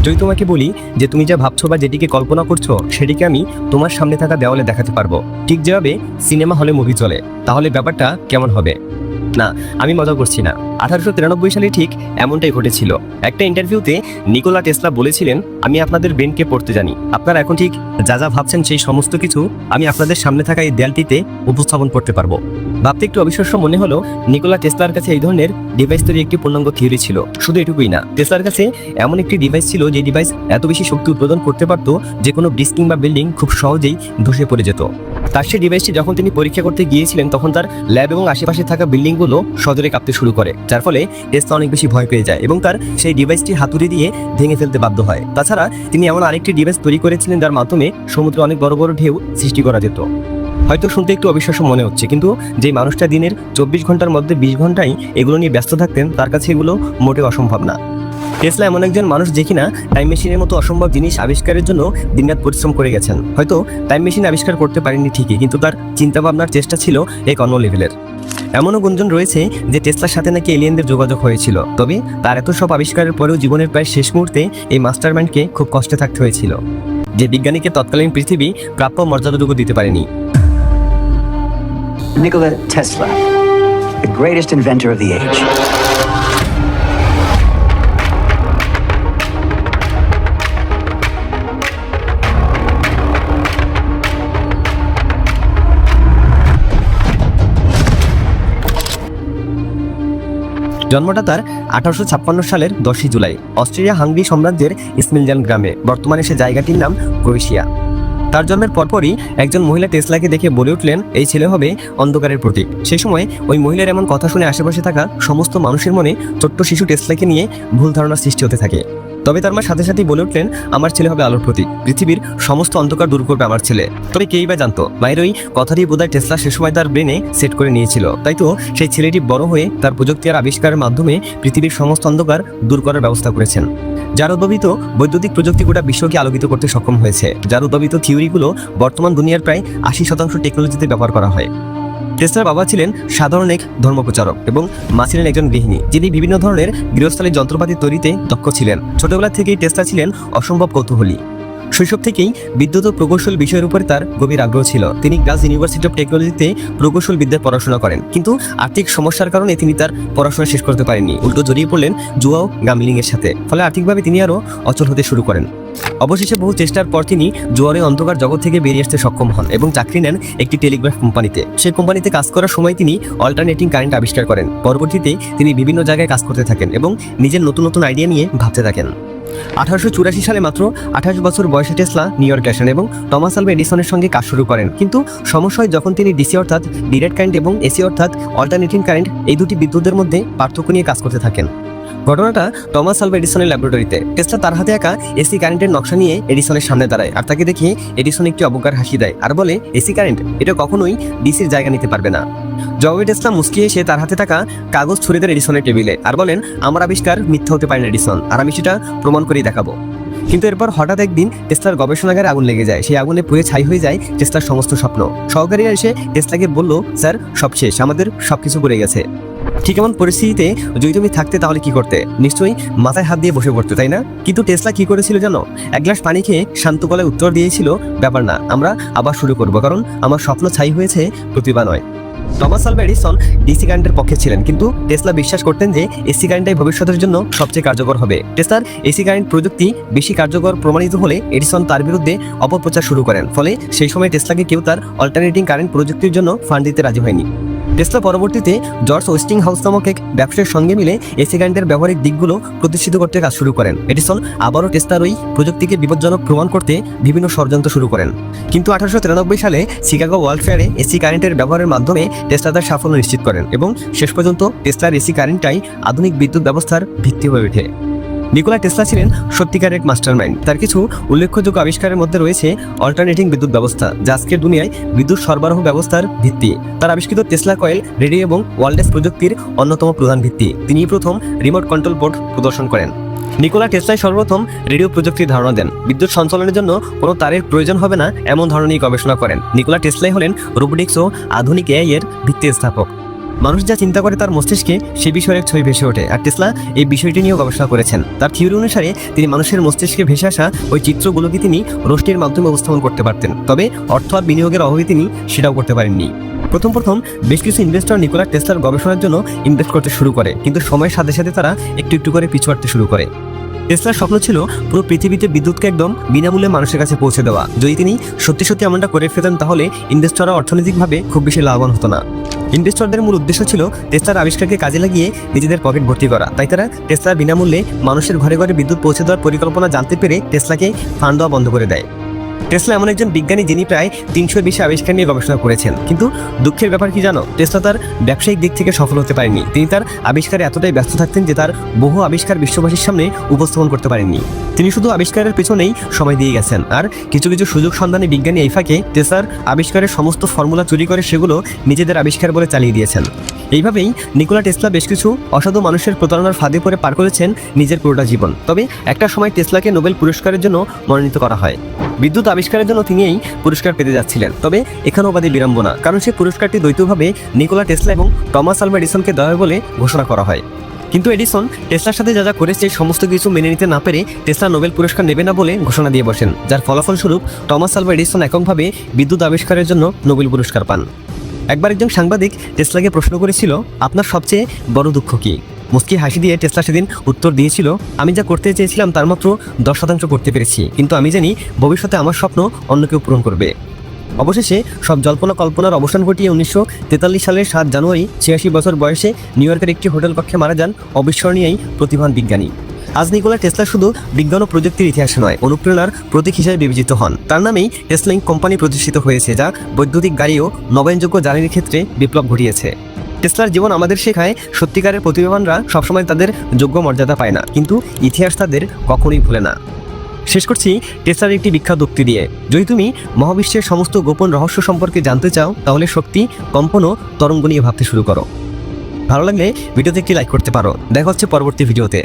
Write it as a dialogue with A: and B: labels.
A: যদি তোমাকে বলি যে তুমি যা ভাবছো বা যেটিকে কল্পনা করছো সেটিকে আমি তোমার সামনে থাকা দেওয়ালে দেখাতে পারবো, ঠিক যেভাবে সিনেমা হলে মুভি চলে, তাহলে ব্যাপারটা কেমন হবে? না, আমি মজা করছি না। 1893 সালে ঠিক এমনটাই ঘটেছিল। একটা ইন্টারভিউতে নিকোলা টেসলা বলেছিলেন, আমি আপনাদের ব্রেনকে পড়তে জানি। আপনারা এখন ঠিক যা যা ভাবছেন সেই সমস্ত কিছু আমি আপনাদের সামনে থাকা এই দেয়ালটিতে উপস্থাপন করতে পারবো। ভাবতে একটু অবিশ্বাস্য মনে হলো, নিকোলা টেসলার কাছে এই ধরনের ডিভাইস তৈরি একটি পূর্ণাঙ্গ থিওরি ছিল। শুধু এটুকুই না, টেসলার কাছে এমন একটি ডিভাইস ছিল যে ডিভাইস এত বেশি শক্তি উৎপাদন করতে পারত যে কোনো ব্রিজ কিংবা বিল্ডিং খুব সহজেই ধসে পড়ে যেত। তার সেই ডিভাইসটি যখন তিনি পরীক্ষা করতে গিয়েছিলেন তখন তার ল্যাব এবং আশেপাশে থাকা বিল্ডিংগুলো সজোরে কাঁপতে শুরু করে, যার ফলে টেসলা অনেক বেশি ভয় পেয়ে যায় এবং তার সেই ডিভাইসটি হাতুড়ি দিয়ে ভেঙে ফেলতে বাধ্য হয়। তাছাড়া তিনি এমন আরেকটি ডিভাইস তৈরি করেছিলেন যার মাধ্যমে সমুদ্রে অনেক বড় বড় ঢেউ সৃষ্টি করা যেত। হয়তো শুনতে একটু অবিশ্বাস্য মনে হচ্ছে, কিন্তু যে মানুষটা দিনের 24 ঘন্টার মধ্যে 20 ঘন্টাই এগুলো নিয়ে ব্যস্ত থাকতেন তার কাছে এগুলো মোটেও অসম্ভব না। টেসলা এমন একজন মানুষ যে কিনা টাইম মেশিনের মতো অসম্ভব জিনিস আবিষ্কারের জন্য দিনরাত পরিশ্রম করে গেছেন। হয়তো টাইম মেশিন আবিষ্কার করতে পারেননি ঠিকই, কিন্তু তার চিন্তাভাবনার চেষ্টা ছিল এক অন্য লেভেলের। এমনও গুঞ্জন রয়েছে যে টেসলার সাথে নাকি এলিয়েনদের যোগাযোগ হয়েছিল। তবে তার এত সব আবিষ্কারের পরেও জীবনের প্রায় শেষ মুহূর্তে এই মাস্টারমাইন্ডকে খুব কষ্টে থাকতে হয়েছিল, যে বিজ্ঞানীকে তৎকালীন পৃথিবী প্রাপ্য মর্যাদাটুকু দিতে পারেনি।
B: Nikola Tesla, the greatest inventor of the age.
A: জন্মটা তার 1856 সালের 10 জুলাই অস্ট্রিয়া হাঙ্গরি সাম্রাজ্যের স্মিলজান গ্রামে। বর্তমানে সে জায়গাটির নাম ক্রোয়েশিয়া। তার জন্মের পরপরই একজন মহিলা টেসলাকে দেখে বলে উঠলেন, এই ছেলে হবে অন্ধকারের প্রতীক। সেই সময় ওই মহিলার এমন কথা শুনে আশেপাশে থাকা সমস্ত মানুষের মনে ছোট্ট শিশু টেসলাকে নিয়ে ভুল ধারণার সৃষ্টি হতে থাকে। তবে তার মা সাথে সাথেই বলে উঠলেন, আমার ছেলে হবে আলোর প্রতীক, পৃথিবীর সমস্ত অন্ধকার দূর করবে আমার ছেলে। তবে কেই বা জানতো, মায়ের ওই কথাটি বোধহয় টেসলা সে সময় তার ব্রেনে সেট করে নিয়েছিল। তাই তো সেই ছেলেটি বড় হয়ে তার প্রযুক্তি আর আবিষ্কারের মাধ্যমে পৃথিবীর সমস্ত অন্ধকার দূর করার ব্যবস্থা করেছেন। যার উদ্ভাবিত বৈদ্যুতিক প্রযুক্তি গোটা বিশ্বকে আলোকিত করতে সক্ষম হয়েছে। যার উদ্ভাবিত থিওরিগুলো বর্তমান দুনিয়ার প্রায় 80% টেকনোলজিতে ব্যবহার করা হয়। টেসলার বাবা ছিলেন সাধারণ এক ধর্মপ্রচারক এবং মা ছিলেন একজন গৃহিণী, যিনি বিভিন্ন ধরনের গৃহস্থালী যন্ত্রপাতি তৈরিতে দক্ষ ছিলেন। ছোটবেলা থেকেই টেসলা ছিলেন অসম্ভব কৌতূহলী। শৈশব থেকেই বিদ্যুৎ ও প্রকৌশল বিষয়ের উপর তার গভীর আগ্রহ ছিল। তিনি গ্লাস ইউনিভার্সিটি অফ টেকনোলজিতে প্রকৌশল বিদ্যার পড়াশোনা করেন, কিন্তু আর্থিক সমস্যার কারণে তিনি তার পড়াশোনা শেষ করতে পারেননি। উল্টো জড়িয়ে পড়লেন জুয়া ও গাম্বলিং এর সাথে। ফলে আর্থিকভাবে তিনি আরও অচল হতে শুরু করেন। অবশেষে বহু চেষ্টার পর তিনি জুয়ারের অন্ধকার জগৎ থেকে বেরিয়ে আসতে সক্ষম হন এবং চাকরি নেন একটি টেলিগ্রাফ কোম্পানিতে। সেই কোম্পানিতে কাজ করার সময় তিনি অল্টারনেটিং কারেন্ট আবিষ্কার করেন। পরবর্তীতে তিনি বিভিন্ন জায়গায় কাজ করতে থাকেন এবং নিজের নতুন নতুন আইডিয়া নিয়ে ভাবতে থাকেন। 1884 সালে মাত্র 28 বছর বয়সে টেসলা নিউ ইয়র্কে আসেন এবং টমাস আলভা এডিসনের সঙ্গে কাজ শুরু করেন। কিন্তু সমস্যা হয় যখন তিনি ডিসি অর্থাৎ ডিরেক্ট কারেন্ট এবং এসি অর্থাৎ অল্টারনেটিং কারেন্ট এই দুটি বিদ্যুতের মধ্যে পার্থক্য নিয়ে কাজ করতে থাকেন। ঘটনাটা টমাস আলভা এডিসনের ল্যাবরেটরিতে। টেসলা তার হাতে একা এসি কারেন্টের নকশা নিয়ে এডিসনের সামনে দাঁড়ায়, আর তাকে দেখে এডিসন একটি অবজ্ঞার হাসি দেয় আর বলে, এসি কারেন্ট এটা কখনোই ডিসির জায়গা নিতে পারবে না। জবাবে টেসলা মুচকি এসে তার হাতে থাকা কাগজ ছুড়ে দেন এডিসনের টেবিলে আর বলেন, আমার আবিষ্কার মিথ্যা হতে পারে না এডিসন, আর আমি সেটা প্রমাণ করেই দেখাবো। কিন্তু এরপর হঠাৎ একদিন টেসলার গবেষণাগারে আগুন লেগে যায়। সেই আগুনে পুড়ে ছাই হয়ে যায় টেসলার সমস্ত স্বপ্ন। সহকারীরা এসে টেসলাকে বলল, স্যার সব শেষ, আমাদের সবকিছু পড়ে গেছে। ঠিক এমন পরিস্থিতিতে যদি তুমি থাকতে তাহলে কি করতে? নিশ্চয়ই মাথায় হাত দিয়ে বসে পড়তে, তাই না? কিন্তু টেসলা কি করেছিল জানো? এক গ্লাস পানি খেয়ে শান্ত গলায় উত্তর দিয়েছিল, ব্যাপার না, আমরা আবার শুরু করব, কারণ আমার স্বপ্ন ছাই হয়েছে, প্রতিভা নয়। টমাস আলভা এডিসন ডিসি কারেন্টের পক্ষে ছিলেন, কিন্তু টেসলা বিশ্বাস করতেন যে এসি কারেন্টটাই ভবিষ্যতের জন্য সবচেয়ে কার্যকর হবে। টেসলার এসি কারেন্ট প্রযুক্তি বেশি কার্যকর প্রমাণিত হলে এডিসন তার বিরুদ্ধে অপপ্রচার শুরু করেন। ফলে সেই সময় টেসলাকে কেউ তার অল্টারনেটিং কারেন্ট প্রযুক্তির জন্য ফান্ড দিতে রাজি হয়নি। টেসলা পরবর্তীতে জর্জ ওয়েস্টিং হাউস নামক এক ব্যবসায়ীর সঙ্গে মিলে এসি কারেন্টের ব্যবহারিক দিকগুলো প্রতিষ্ঠিত করতে কাজ শুরু করেন। এডিসন আবারও টেসলার ওই প্রযুক্তিকে বিপজ্জনক প্রমাণ করতে বিভিন্ন ষড়যন্ত্র শুরু করেন। কিন্তু 1893 সালে শিকাগো ওয়ার্ল্ড ফেয়ারে এসি কারেন্টের ব্যবহারের মাধ্যমে টেসলা তার সাফল্য নিশ্চিত করেন এবং শেষ পর্যন্ত টেসলার এসি কারেন্টটাই আধুনিক বিদ্যুৎ ব্যবস্থার ভিত্তি হয়ে ওঠে। নিকোলা টেসলা ছিলেন সত্যিকারের এক মাস্টারমাইন্ড। তার কিছু উল্লেখযোগ্য আবিষ্কারের মধ্যে রয়েছে অল্টারনেটিং বিদ্যুৎ ব্যবস্থা, যা আজকের দুনিয়ায় বিদ্যুৎ সরবরাহ ব্যবস্থার ভিত্তি। তার আবিষ্কৃত টেসলা কয়েল রেডিও এবং ওয়ারলেস প্রযুক্তির অন্যতম প্রধান ভিত্তি। তিনি প্রথম রিমোট কন্ট্রোল বোর্ড প্রদর্শন করেন। নিকোলা টেসলাই সর্বপ্রথম রেডিও প্রযুক্তির ধারণা দেন। বিদ্যুৎ সঞ্চালনের জন্য কোনো তারের প্রয়োজন হবে না এমন ধরনের গবেষণা করেন। নিকোলা টেসলাই হলেন রোবোটিক্স ও আধুনিক এআই এর ভিত্তি স্থাপক। মানুষ যা চিন্তা করে তার মস্তিষ্কে সে বিষয়ের এক ছবি ভেসে ওঠে, আর টেসলা এই বিষয়টি নিয়েও গবেষণা করেছেন। তার থিওরি অনুসারে তিনি মানুষের মস্তিষ্কে ভেসে আসা ওই চিত্রগুলোকে তিনি রোশনির মাধ্যমে উপস্থাপন করতে পারতেন, তবে অর্থ আর বিনিয়োগের অভাবে তিনি সেটাও করতে পারেননি। প্রথম বেশ কিছু ইনভেস্টর নিকোলা টেসলার গবেষণার জন্য ইনভেস্ট করতে শুরু করে, কিন্তু সময়ের সাথে সাথে তারা একটু একটু করে পিছু হাঁটতে শুরু করে। টেসলার স্বপ্ন ছিল পুরো পৃথিবীতে বিদ্যুৎকে একদম বিনামূল্যে মানুষের কাছে পৌঁছে দেওয়া। যদি তিনি সত্যি সত্যি এমনটা করে ফেলতেন তাহলে ইনভেস্টররা অর্থনৈতিকভাবে খুব বেশি লাভবান হতো না। ইনভেস্টরদের মূল উদ্দেশ্য ছিল টেসলার আবিষ্কারকে কাজে লাগিয়ে নিজেদের পকেট ভর্তি করা, তাই তারা টেসলার বিনামূল্যে মানুষের ঘরে ঘরে বিদ্যুৎ পৌঁছে দেওয়ার পরিকল্পনা জানতে পেরে টেসলাকে ফান্ড দেওয়া বন্ধ করে দেয়। টেসলা এমন একজন বিজ্ঞানী যিনি প্রায় 300-এর বেশি আবিষ্কার নিয়ে গবেষণা করেছেন, কিন্তু দুঃখের ব্যাপার কি জানো, টেসলা তার ব্যবসায়িক দিক থেকে সফল হতে পারেননি। তিনি তার আবিষ্কারে এতটাই ব্যস্ত থাকতেন যে তার বহু আবিষ্কার বিশ্ববাসীর সামনে উপস্থাপন করতে পারেননি। তিনি শুধু আবিষ্কারের পেছনেই সময় দিয়ে গেছেন, আর কিছু কিছু সুযোগ সন্ধানী বিজ্ঞানী এই ফাঁকে টেসলার আবিষ্কারের সমস্ত ফর্মুলা চুরি করে সেগুলো নিজেদের আবিষ্কার বলে চালিয়ে দিয়েছেন। এইভাবেই নিকোলা টেসলা বেশ কিছু অসাধু মানুষের প্রতারণার ফাঁদে পড়ে পার করেছেন নিজের পুরোটা জীবন। তবে একটা সময় টেসলাকে নোবেল পুরস্কারের জন্য মনোনীত করা হয়। বিদ্যুৎ আবিষ্কারের জন্য তিনি এই পুরস্কার পেতে যাচ্ছিলেন, তবে এখানেও বাদে বিড়ম্বনা, কারণ সেই পুরস্কারটি দ্বৈতভাবে নিকোলা টেসলা এবং টমাস আলভা এডিসনকে দেওয়া হয় বলে ঘোষণা করা হয়। কিন্তু এডিসন টেসলার সাথে যা যা করেছে সমস্ত কিছু মেনে নিতে না পেরে টেসলা নোবেল পুরস্কার নেবে না বলে ঘোষণা দিয়ে বসেন, যার ফলাফলস্বরূপ টমাস আলভা এডিসন এককভাবে বিদ্যুৎ আবিষ্কারের জন্য নোবেল পুরস্কার পান। একবার একজন সাংবাদিক টেসলাকে প্রশ্ন করেছিল, আপনার সবচেয়ে বড় দুঃখ কী? মুস্কি হাসি দিয়ে টেসলা সেদিন উত্তর দিয়েছিল, আমি যা করতে চেয়েছিলাম তার মাত্র 10% করতে পেরেছি, কিন্তু আমি জানি ভবিষ্যতে আমার স্বপ্ন অন্য কেউ পূরণ করবে। অবশেষে সব জল্পনা কল্পনার অবসান ঘটিয়ে 1943 সালের 7 জানুয়ারি 86 বছর বয়সে নিউ ইয়র্কের একটি হোটেল কক্ষে মারা যান অবিস্মরণীয় এই প্রতিভান বিজ্ঞানী। আজ নিকোলা টেসলা শুধু বিজ্ঞান ও প্রযুক্তির ইতিহাসে নয়, অনুপ্রেরণার প্রতীক হিসেবে বিবেচিত হন। তার নামেই টেসলা ইনক কোম্পানি প্রতিষ্ঠিত হয়েছে, যা বৈদ্যুতিক গাড়ি ও নবায়নযোগ্য জ্বালানির ক্ষেত্রে বিপ্লব ঘটিয়েছে। টেসলার জীবন আমাদের শেখায় সত্যিকারের প্রতিভাবানরা সবসময় তাদের যোগ্য মর্যাদা পায় না, কিন্তু ইতিহাস তাদের কখনোই ভুলে না। শেষ করছি টেসলার একটি বিখ্যাত উক্তি দিয়ে, যদি তুমি মহাবিশ্বের সমস্ত গোপন রহস্য সম্পর্কে জানতে চাও তাহলে শক্তি, কম্পন ও তরঙ্গ নিয়ে ভাবতে শুরু করো। ভালো লাগলে ভিডিওতে একটি লাইক করতে পারো। দেখা হচ্ছে পরবর্তী ভিডিওতে।